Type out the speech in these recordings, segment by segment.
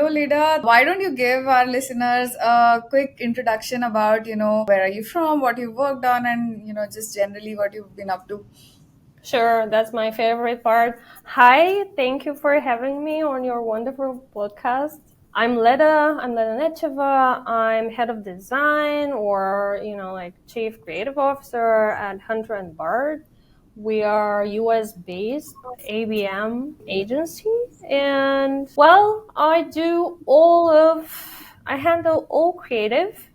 Leda. Why don't you give our listeners a quick introduction about, where are you from, what you've worked on, and, just generally what you've been up to? Sure, that's my favorite part. Hi, thank you for having me on your wonderful podcast. I'm Leda Necheva. I'm head of design or, like chief creative officer at Hunter and Bard. We are US based ABM agency. And well, I handle all creative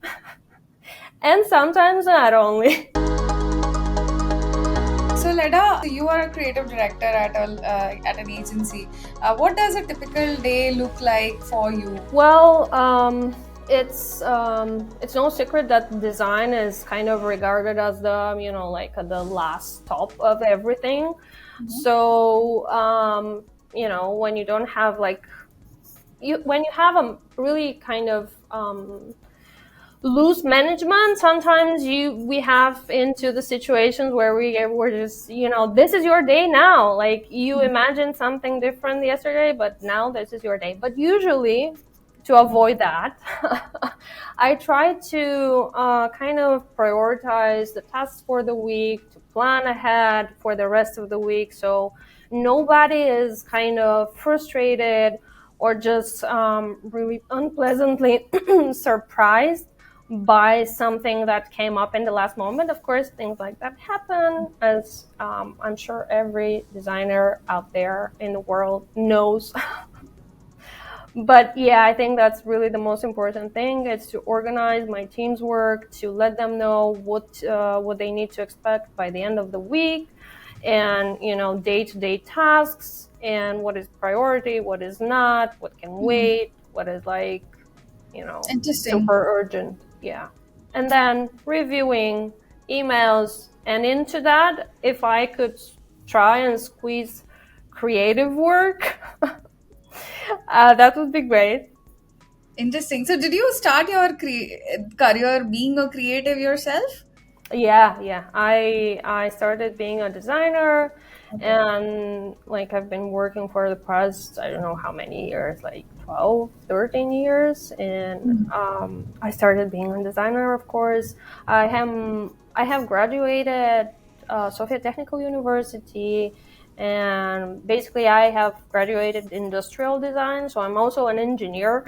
and sometimes not only. So, Leda, you are a creative director at an agency. What does a typical day look like for you? Well, it's no secret that design is kind of regarded as the last stop of everything. Mhm. So when you don't have when you have a really kind of loose management, sometimes we have into the situations where we're just this is your day now. Like you imagined something different yesterday, but now this is your day. But usually, to avoid that, I try to kind of prioritize the tasks for the week, to plan ahead for the rest of the week, so nobody is kind of frustrated or just really unpleasantly surprised by something that came up in the last moment. Of course, things like that happen, as I'm sure every designer out there in the world knows. But yeah, I think that's really the most important thing. It's to organize my team's work, to let them know what they need to expect by the end of the week, and day-to-day tasks, and what is priority, what is not, what can Mhm. wait, what is Interesting. super urgent. Yeah. And then reviewing emails. And into that, if I could try and squeeze creative work, that would be great. Interesting. So, did you start your career being a creative yourself? Yeah. I started being a designer, and I've been working for the past, I don't know how many years, like 12, 13 years. And I started being a designer, of course. I have graduated Sofia Technical University, and basically I have graduated industrial design, so I'm also an engineer.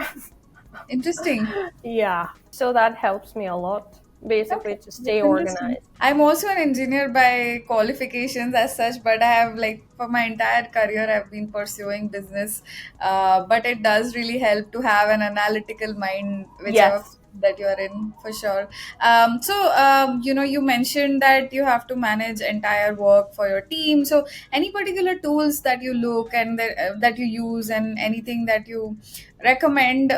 Interesting. Yeah, so that helps me a lot, Okay, basically, to stay that's interesting. organized. I'm also an engineer by qualifications as such, but I have for my entire career I've been pursuing business. But it does really help to have an analytical mind, whichever Yes. field that you are in, for sure. You mentioned that you have to manage entire work for your team. So, any particular tools that you look and that you use, and anything that you recommend,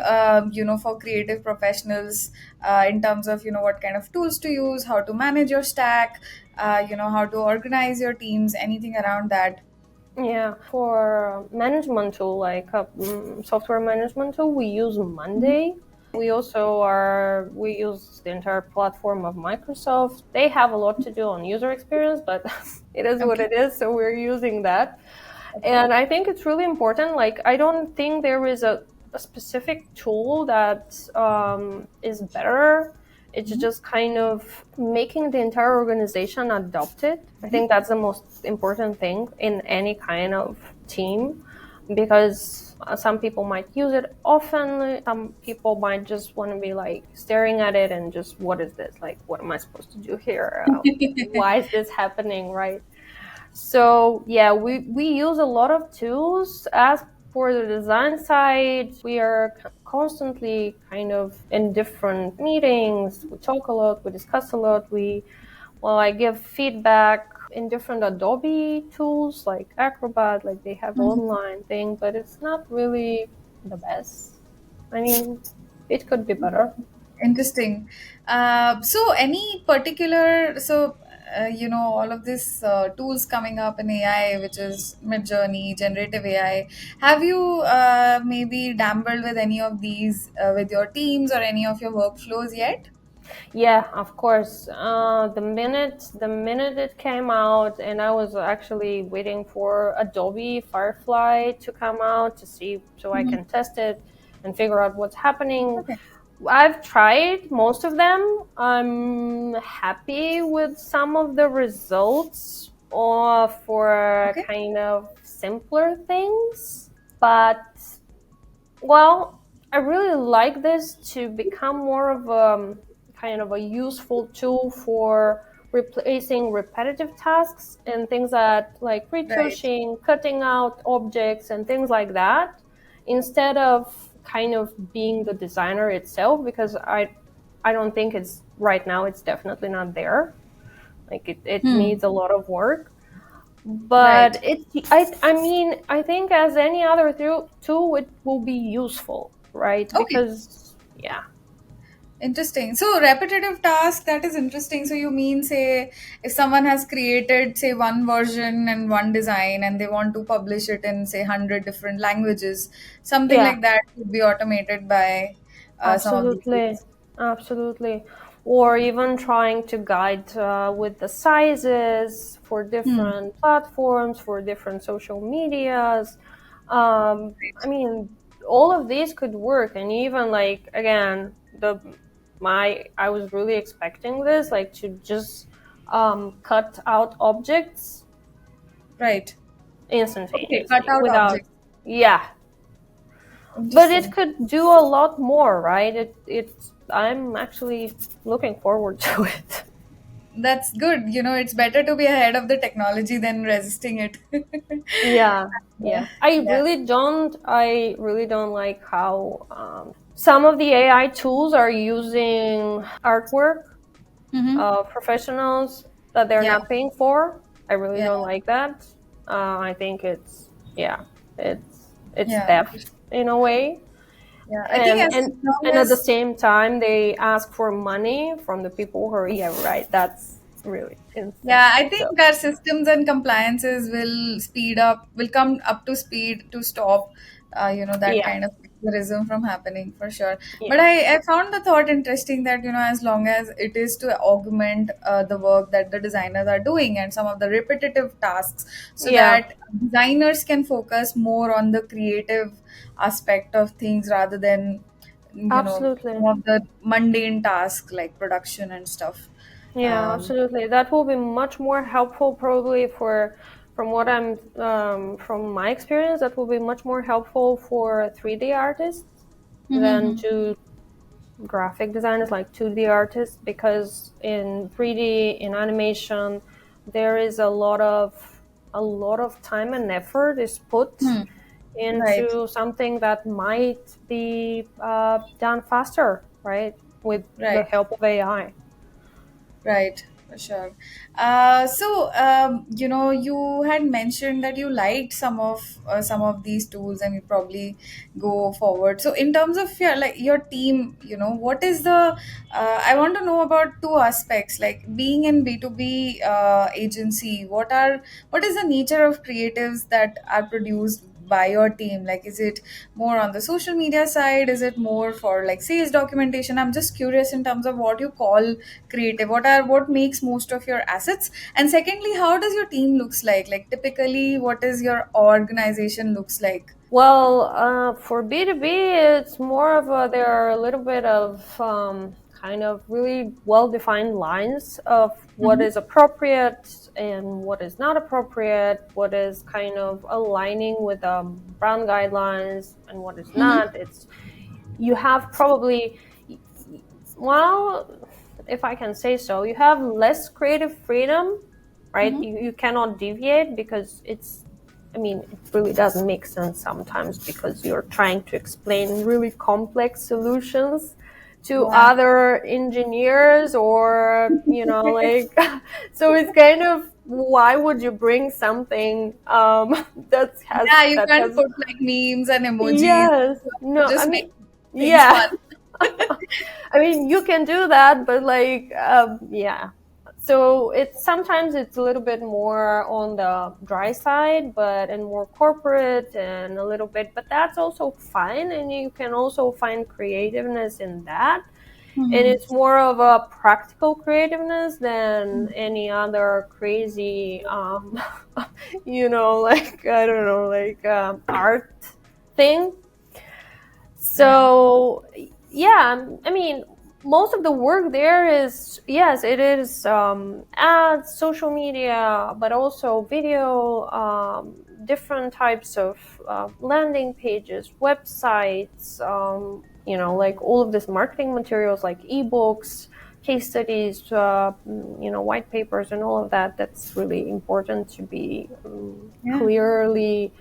for creative professionals, in terms of what kind of tools to use, how to manage your stack, how to organize your teams, anything around that. Yeah. For management tool, software management tool, we use Mhm. Monday. We use the entire platform of Microsoft. They have a lot to do on user experience, but it is what Okay. it is. So we're using that. Okay. And I think it's really important. Like, I don't think there is a specific tool that is better. It's Mhm. just kind of making the entire organization adopt it. I think that's the most important thing in any kind of team, because some people might use it often. Some people might just want to be like staring at it and just, what is this? Like, what am I supposed to do here? Why is this happening? Right? So yeah, we use a lot of tools. As for the design side, we are constantly kind of in different meetings. We talk a lot, we discuss a lot. I give feedback in different Adobe tools like Acrobat, like they have Mhm. online thing, but it's not really the best. I mean, it could be better. Interesting. Any particular, all of this tools coming up in AI, which is Midjourney, generative AI. Have you maybe dabbled with any of these with your teams or any of your workflows yet? Yeah, of course. The minute it came out, and I was actually waiting for Adobe Firefly to come out to see so I can test it. and figure out what's happening. Okay. I've tried most of them. I'm happy with some of the results or for Okay. kind of simpler things. But, well, I really like this to become more of a kind of a useful tool for replacing repetitive tasks and things that like Right. retouching, cutting out objects and things like that, instead of kind of being the designer itself, because I don't think it's right now, it's definitely not there. Like it Hmm. needs a lot of work. Right. But I mean, I think as any other tool, it will be useful, right? Okay. Because, yeah, Interesting. So repetitive task, that is interesting. So you mean, say, if someone has created, say, one version and one design, and they want to publish it in, say, 100 different languages, something yeah, like that could be automated by some of these absolutely, tools. absolutely. Or even trying to guide with the sizes for Hmm. different platforms, for different social medias. I mean, all of these could work, and even like again, the my I was really expecting this, like to just cut out objects Right. Okay. Cut instantaneously out without, objects. yeah, but it Interesting. could do a lot more, right? It's I'm actually looking forward to it. That's good. It's better to be ahead of the technology than resisting it. Yeah, Yeah. yeah. I Yeah. really don't like how some of the AI tools are using artwork Mm-hmm. professionals that they're Yeah. not paying for. I really Yeah. don't like that. I think it's, yeah, it's Yeah. theft in a way. Yeah. I think and as and long and at the as same time they ask for money from the people who are, yeah, right, that's really insane. Yeah, I So think our systems and compliances will come up to speed to stop, that yeah, kind of terrorism from happening for sure. But yeah, I found the thought interesting that, as long as it is to augment the work that the designers are doing and some of the repetitive tasks, so yeah, that designers can focus more on the creative aspect of things rather than, absolutely. some of the mundane tasks like production and stuff. Yeah, Um, absolutely. That will be much more helpful, probably, for from what I'm from my experience, that will be much more helpful for 3D artists than mhm. to graphic designers, like 2D artists, because in 3D, in animation, there is a lot of time and effort is put Hmm. Right, into something that might be done faster, right, with the right, help of AI. right, for sure. So, you had mentioned that you liked some of these tools, and you probably go forward. So, in terms of your team, what is the? I want to know about two aspects, like being in B2B agency. What is the nature of creatives that are produced by your team? Like, is it more on the social media side? Is it more for like sales documentation? I'm just curious in terms of what you call creative. What makes most of your assets? And secondly, how does your team looks like typically what is your organization looks like? Well, for B2B, it's more of there are a little bit of kind of really well defined lines of what Mm-hmm. is appropriate and what is not appropriate, what is kind of aligning with brand guidelines and what is Mm-hmm. not. You have probably, well, if I can say so, you have less creative freedom, right? Mm-hmm. You cannot deviate because I mean, it really doesn't make sense sometimes because you're trying to explain really complex solutions to Yeah. other engineers or, like, so it's kind of, why would you bring something Yeah, you that can't has, put like memes and emojis. yes, no, I Just make mean, things yeah. fun. I mean, you can do that, but like, yeah. So it's a little bit more on the dry side, but and more corporate and a little bit, but that's also fine, and you can also find creativeness in that. And Mm-hmm. it's more of a practical creativeness than any other crazy, like I don't know, like art thing. Yeah. So yeah, I mean, most of the work there is, yes, it is ads, social media, but also video, different types of landing pages, websites, like all of this marketing materials like ebooks, case studies, white papers, and all of that. That's really important to be Yeah. clearly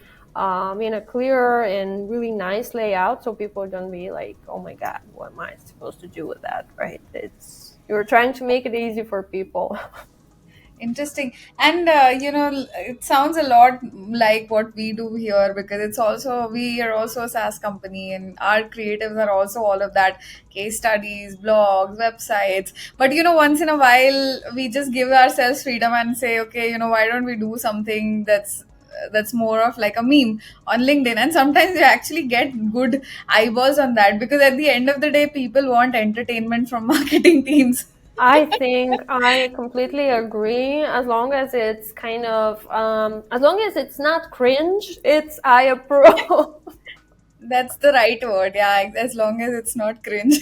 in a clear and really nice layout, so people don't be like, oh my god, what am I supposed to do with that, right? It's, you're trying to make it easy for people. Interesting. And it sounds a lot like what we do here, because we are also a SaaS company, and our creatives are also all of that: case studies, blogs, websites. But once in a while, we just give ourselves freedom and say, okay, why don't we do something that's more of like a meme on LinkedIn? And sometimes you actually get good eyeballs on that, because at the end of the day, people want entertainment from marketing teams. I think I completely agree. As long as it's kind of, as long as it's not cringe, it's I approve. That's the right word. Yeah, as long as it's not cringe.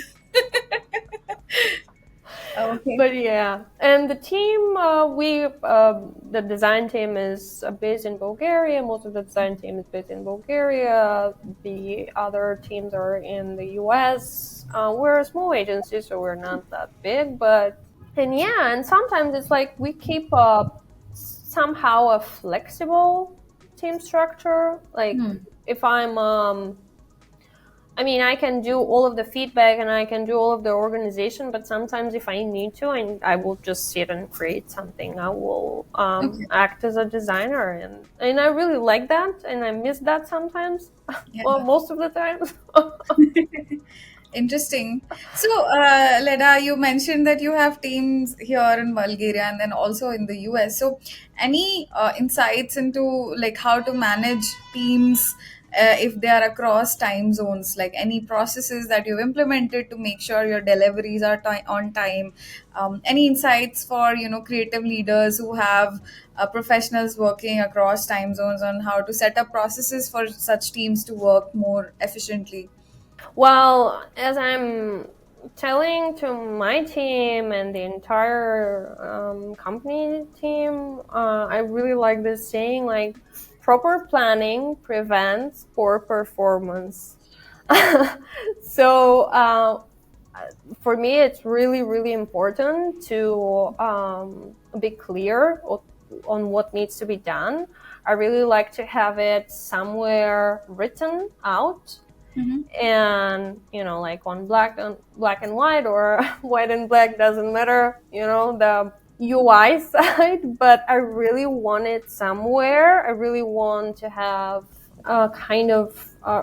Okay. But yeah, and the team, the design team is based in Bulgaria. Most of the design team is based in Bulgaria. The other teams are in the US. We're a small agency, so we're not that big. But and yeah, and sometimes it's like we keep somehow a flexible team structure. Like Hmm. if I'm I mean, I can do all of the feedback and I can do all of the organization, but sometimes if I need to, and I will just sit and create something. I will Okay. act as a designer, and I really like that, and I miss that sometimes. Yeah. Well, most of the time. Interesting. So, Leda, you mentioned that you have teams here in Bulgaria and then also in the US. So, any insights into like how to manage teams if they are across time zones? Like any processes that you've implemented to make sure your deliveries are on time? Any insights for creative leaders who have professionals working across time zones on how to set up processes for such teams to work more efficiently? Well, as I'm telling to my team and the entire company team, I really like this saying, like, proper planning prevents poor performance. So for me, it's really, really important to be clear on what needs to be done. I really like to have it somewhere written out, Mm-hmm. and like on black and white, or white and black, doesn't matter, the UI side. But I really want it somewhere. I really want to have a kind of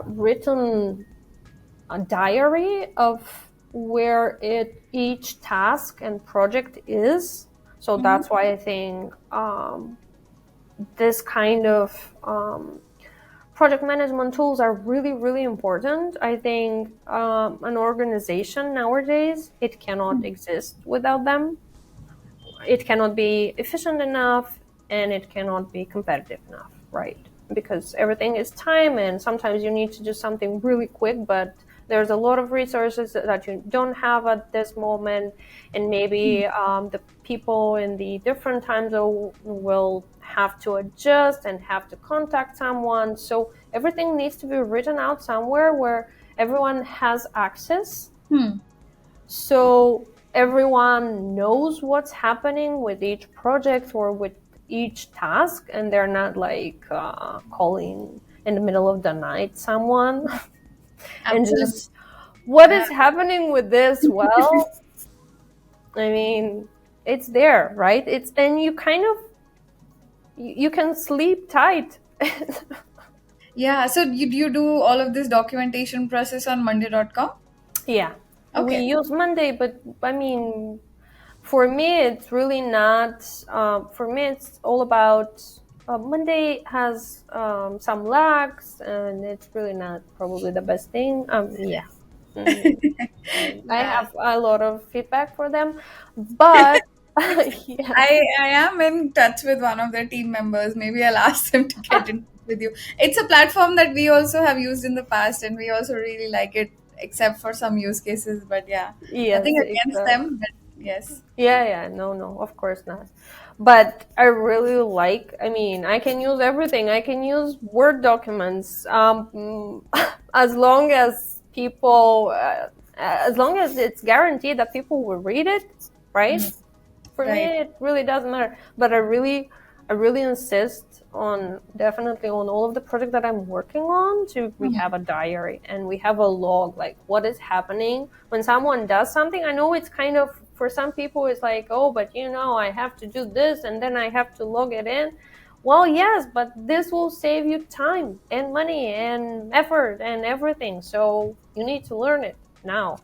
written diary of where each task and project is. So Mm-hmm. that's why I think this kind of project management tools are really, really important. I think an organization nowadays, it cannot exist without them. It cannot be efficient enough, and it cannot be competitive enough, right? Because everything is time, and sometimes you need to do something really quick, but there's a lot of resources that you don't have at this moment, and maybe the people in the different time zone will have to adjust and have to contact someone. So everything needs to be written out somewhere where everyone has access, Hmm. so everyone knows what's happening with each project or with each task, and they're not like calling in the middle of the night someone and Absolutely. just, what Yeah. is happening with this? Well, I mean, it's there, right? It's, and you kind of, you can sleep tight. Yeah. So you do all of this documentation process on Monday.com? Yeah, we Okay. use Monday, but I mean, for me, it's really not. For me, it's all about. Monday has some lags, and it's really not probably the best thing. Yeah, mm, I Yeah. have a lot of feedback for them, but yeah, I am in touch with one of their team members. Maybe I'll ask them to get in. with you. It's a platform that we also have used in the past, and we also really like it, except for some use cases. But yeah, nothing Yes, against exactly. them. But yes. Yeah, yeah, no, no, of course not. But I really like, I mean, I can use everything. I can use Word documents, as long as as long as it's guaranteed that people will read it, right? Mhm. For me Right. it really doesn't matter, but I really insist on, definitely on all of the project that I'm working on, to we Mhm. have a diary and we have a log, like what is happening when someone does something. I know it's kind of, for some people it's like, oh, but I have to do this and then I have to log it in. Well, yes, but this will save you time and money and effort and everything, so you need to learn it now.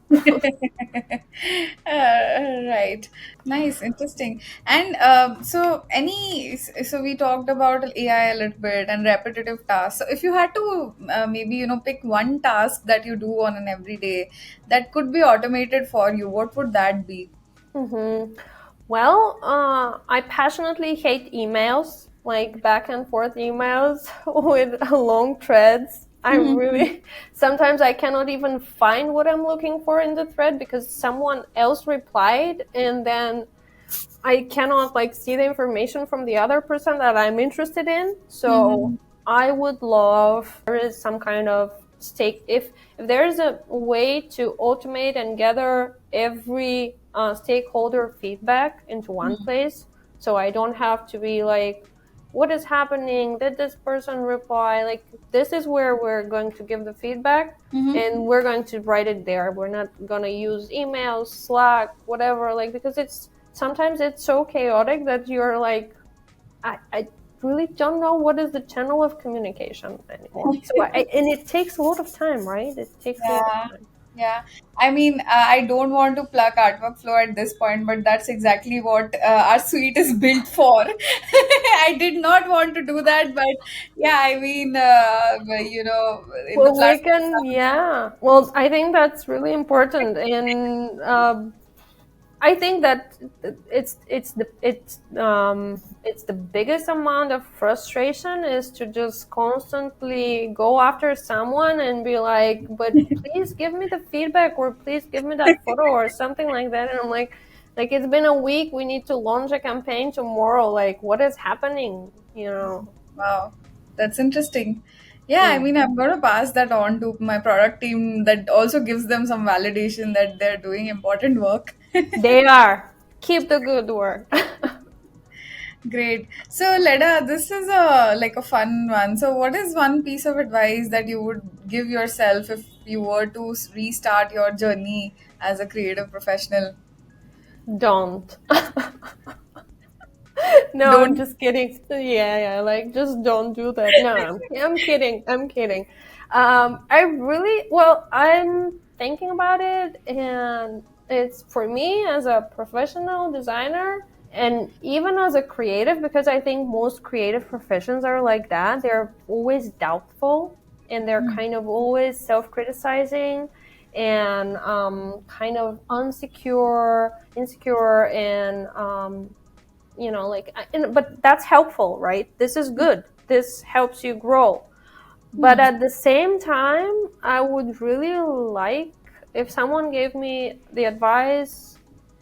Right. Nice, interesting. And so we talked about AI a little bit and repetitive tasks. So if you had to maybe pick one task that you do on an everyday that could be automated for you, what would that be? Mm-hmm. Well, I passionately hate emails, like back and forth emails with long threads. I really, sometimes I cannot even find what I'm looking for in the thread because someone else replied, and then I cannot like see the information from the other person that I'm interested in. So Mhm. I would love there is some kind of stake, if there is a way to automate and gather every stakeholder feedback into one Mhm. place, so I don't have to be like, what is happening? Did this person reply? Like, this is where we're going to give the feedback, Mhm. and we're going to write it there. We're not going to use emails, Slack, whatever, like, because it's sometimes it's so chaotic that you're like, I really don't know what is the channel of communication anymore. So and it takes a lot of time, right? It takes a lot of Yeah. time. Yeah, I mean, I don't want to pluck Artwork Flow at this point, but that's exactly what our suite is built for. I did not want to do that, but yeah, I mean, in the Well, we platform. can, yeah. Well, I think that's really important, and I think that it's the biggest amount of frustration is to just constantly go after someone and be like, but please give me the feedback, or please give me that photo or something like that. And I'm like, it's been a week, we need to launch a campaign tomorrow. Like, what is happening? Wow, that's interesting. Yeah, I Mm. mean, I'm going to pass that on to my product team. That also gives them some validation that they're doing important work. They are. Keep the good work. Great. So, Leda, this is a like a fun one. So, what is one piece of advice that you would give yourself if you were to restart your journey as a creative professional? Don't. No, I'm Don't. just kidding. Yeah, yeah, like just don't do that. No, I'm kidding. I'm kidding. I really, well, I'm thinking about it, and it's for me as a professional designer and even as a creative, because I think most creative professions are like that. They're always doubtful, and they're kind of always self-criticizing, and kind of insecure, and like, but that's helpful, right? This is good, this helps you grow. But Hmm. at the same time, I would really like if someone gave me the advice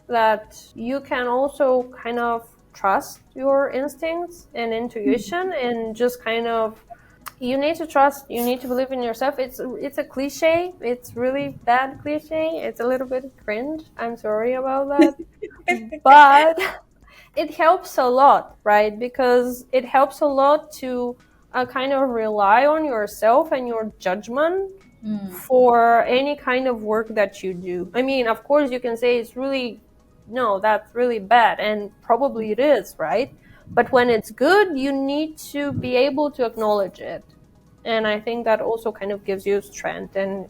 that you can also kind of trust your instincts and intuition, and just kind of, you need to trust, you need to believe in yourself. It's a cliche, it's really bad cliche, it's a little bit cringe, I'm sorry about that, but it helps a lot, right? Because it helps a lot to kind of rely on yourself and your judgment Hmm. for any kind of work that you do. I mean, of course, you can say it's really, no, that's really bad, and probably it is, right? But when it's good, you need to be able to acknowledge it. And I think that also kind of gives you strength and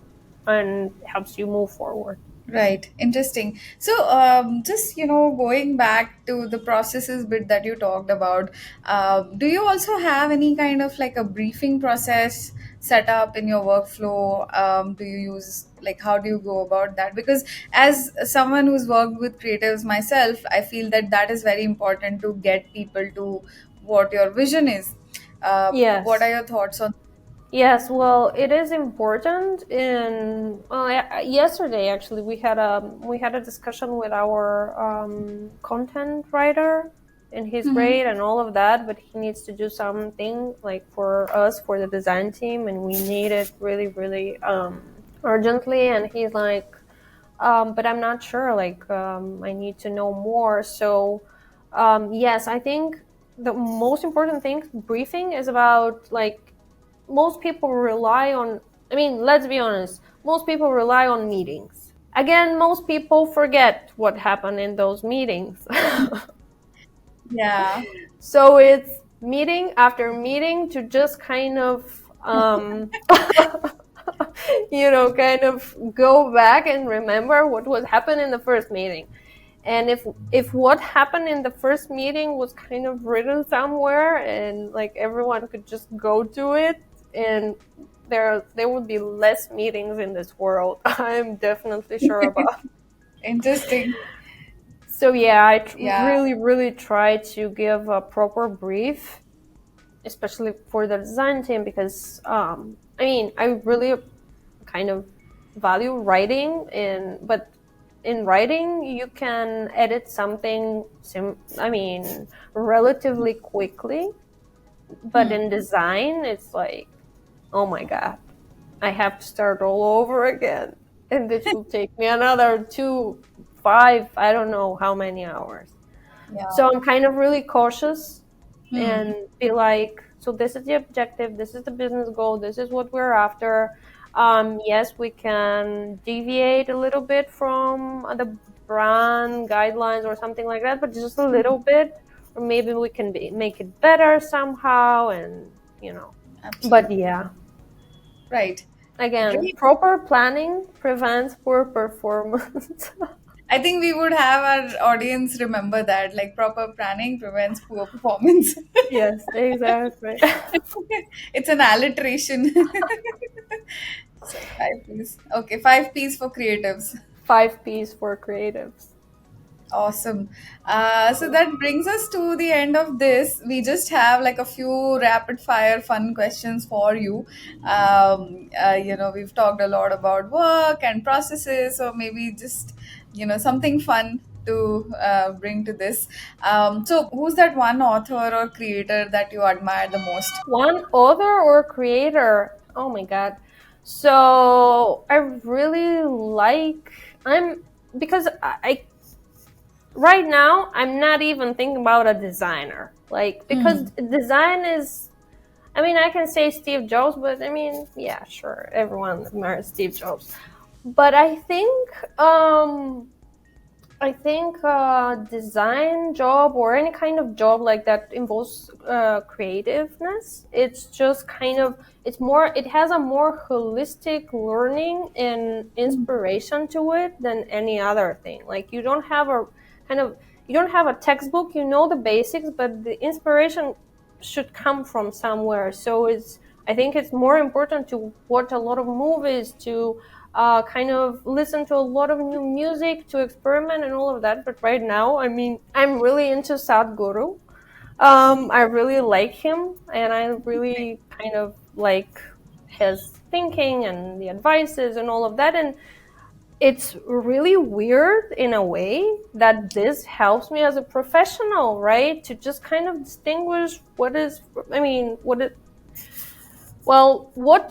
helps you move forward. Right, interesting. So, just going back to the processes bit that you talked about, do you also have any kind of like a briefing process set up in your workflow? Do you use like how do you go about that? Because as someone who's worked with creatives myself, I feel that that is very important to get people to what your vision is. What are Yes. your thoughts on? Yes, well, it is important. In well, yesterday actually, we had a discussion with our content writer in his Mhm. grade and all of that. But he needs to do something like for us for the design team, and we need it really, really urgently. And he's like, but I'm not sure. Like, I need to know more. So, yes, I think the most important thing briefing is about like most people rely on, I mean, let's be honest, most people rely on meetings. Again, most people forget what happened in those meetings. Yeah. So it's meeting after meeting to just kind of kind of go back and remember what was happened in the first meeting. And if what happened in the first meeting was kind of written somewhere and like everyone could just go to it, and there would be less meetings in this world. I'm definitely sure about. Interesting. So yeah, Yeah. really really try to give a proper brief, especially for the design team, because I mean, I really kind of value writing, but in writing you can edit something I mean, relatively quickly, but Hmm. in design it's like, oh my god, I have to start all over again, and this will take me another 2 5 I don't know how many hours. Yeah. So I'm kind of really cautious and Hmm. be like, so this is the objective, this is the business goal, this is what we're after. Yes, we can deviate a little bit from the brand guidelines or something like that, but just a little bit, or maybe we can make it better somehow, and you know. But Absolutely. yeah, Right. again, Great. proper planning prevents poor performance. I think we would have our audience remember that, like, proper planning prevents poor performance. Yes, exactly. It's an alliteration. So 5 P's. Okay, 5 P's for creatives. 5 P's for creatives. Awesome. So that brings us to the end of this. We just have like a few rapid fire fun questions for you. We've talked a lot about work and processes, so maybe just, something fun to bring to this. So, who's that one author or creator that you admire the most? One author or creator? Oh my god. So I really like, I'm because right now I'm not even thinking about a designer. Like, because Hmm. design is, I mean, I can say Steve Jobs, but I mean, yeah, sure, everyone admires Steve Jobs. But I think design job or any kind of job like that involves creativeness. It's just kind of, it has a more holistic learning and inspiration to it than any other thing. Like, kind of you don't have a textbook. You know the basics, but the inspiration should come from somewhere. So I think it's more important to watch a lot of movies, to kind of listen to a lot of new music, to experiment and all of that. But right now, I mean, I'm really into Sadhguru. I really like him, and I really kind of like his thinking and the advices and all of that. And it's really weird in a way that this helps me as a professional, right? To just kind of distinguish I mean, what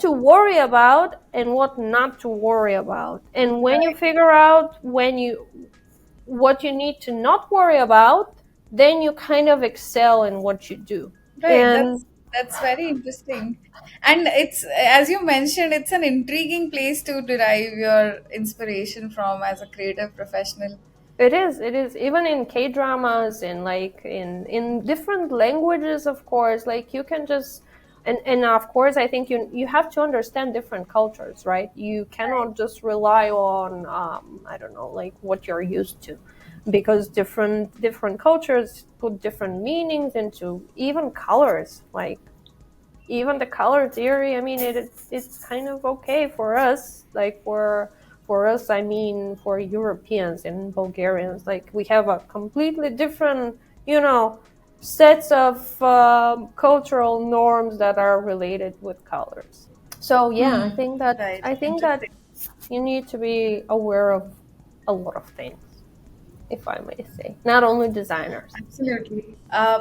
to worry about and what not to worry about. And when you Right. figure out what you need to not worry about, then you kind of excel in what you do. Right, And that's very interesting. And it's, as you mentioned, it's an intriguing place to derive your inspiration from as a creative professional. it is even in K dramas and like in different languages, of course. Like, you can just, and of course, I think you have to understand different cultures, right? You Right. cannot just rely on I don't know, like what you're used to, because different cultures put different meanings into even colors. Like, even the color theory, I mean, it's kind of okay for us. Like, for us, I mean, for Europeans and Bulgarians, like, we have a completely different, you know sets of cultural norms that are related with colors. So yeah, Hmm. Right. I think that Interesting. you need to be aware of a lot of things, if I may say, not only designers. Absolutely.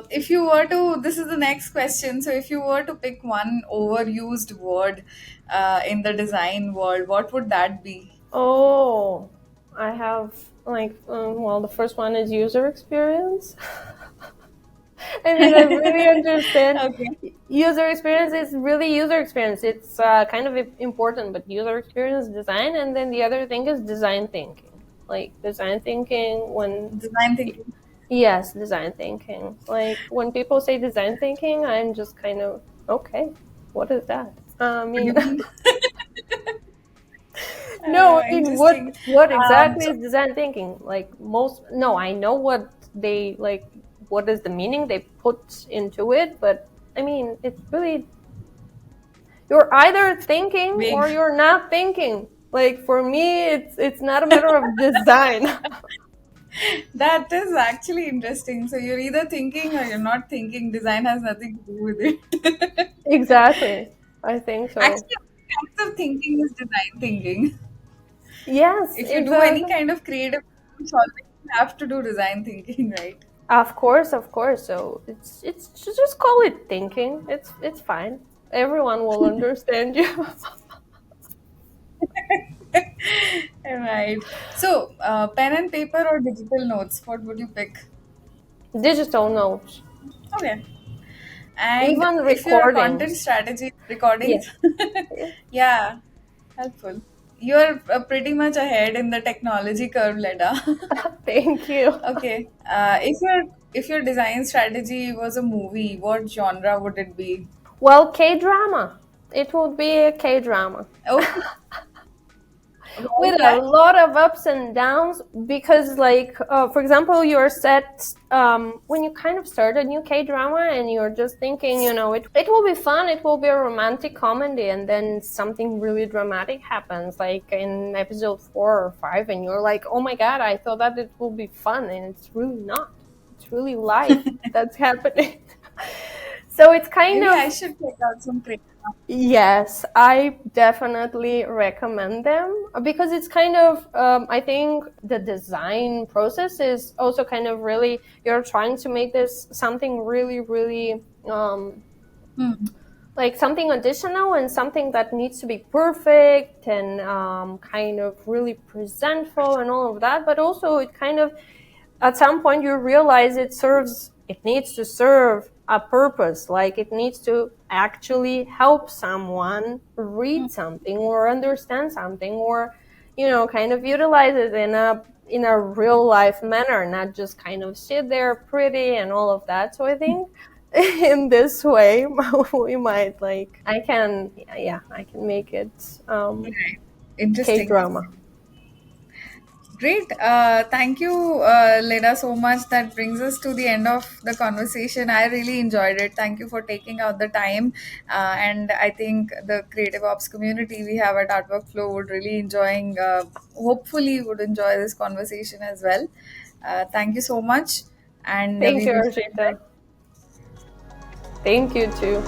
If you were to, this is the next question. So, if you were to pick one overused word in the design world, what would that be? Oh, I have like well, the first one is user experience. I mean, I really understand. Okay. User experience is really user experience. It's kind of important, but user experience design, and then the other thing is design thinking. Like design thinking when Design thinking. yes, design thinking. Like when people say design thinking, I'm just kind of okay. What is that? I What do mean, you mean? no, I mean Interesting. what exactly So is design thinking? Like most no, I know what they like what is the meaning they put into it, but I mean it's really you're either thinking vague. or you're not thinking. Like for me it's not a matter of design. That is actually interesting. So you're either thinking or you're not thinking. Design has nothing to do with it. Exactly. I think so. Actually, all kinds of thinking is design thinking. Yes, If you do any exactly. kind of creative problem solving, you have to do design thinking, right? Of course, of course. So it's just call it thinking. It's fine. Everyone will understand you. Right. So, pen and paper or digital notes, what would you pick? Digital notes, Okay. And even if you're a content recordings. strategy Yeah. recordings, yeah, helpful. You're pretty much ahead in the technology curve, Leda. Thank you. Okay. If your design strategy was a movie, what genre would it be? Well, K drama. It would be a K drama. Okay. Why With is a that? lot of ups and downs because like for example you're set when you kind of start a new K-drama and you're just thinking it will be fun, it will be a romantic comedy, and then something really dramatic happens like in episode 4 or 5 and you're like, oh my god, I thought that it will be fun, and it's really not. It's really life that's happening. So it's kind Maybe I of should check out some trailer. yes, I definitely recommend them because it's kind of, I think the design process is also kind of really, you're trying to make this something really, really, Hmm. like something additional and something that needs to be perfect and kind of really presentful and all of that. But also, it kind of at some point you realize it needs to serve a purpose, like it needs to actually help someone read something or understand something, or kind of utilize it in a real life manner, not just kind of sit there pretty and all of that. So I think in this way we might like I can yeah I can make it Right. K Interesting. drama. Great. Thank you, Leda, so much. That brings us to the end of the conversation. I really enjoyed it. Thank you for taking out the time. And I think the creative ops community we have at Artwork Flow would really hopefully, would enjoy this conversation as well. Thank you so much. And Thank we you, will see you Arjita. Thank you too.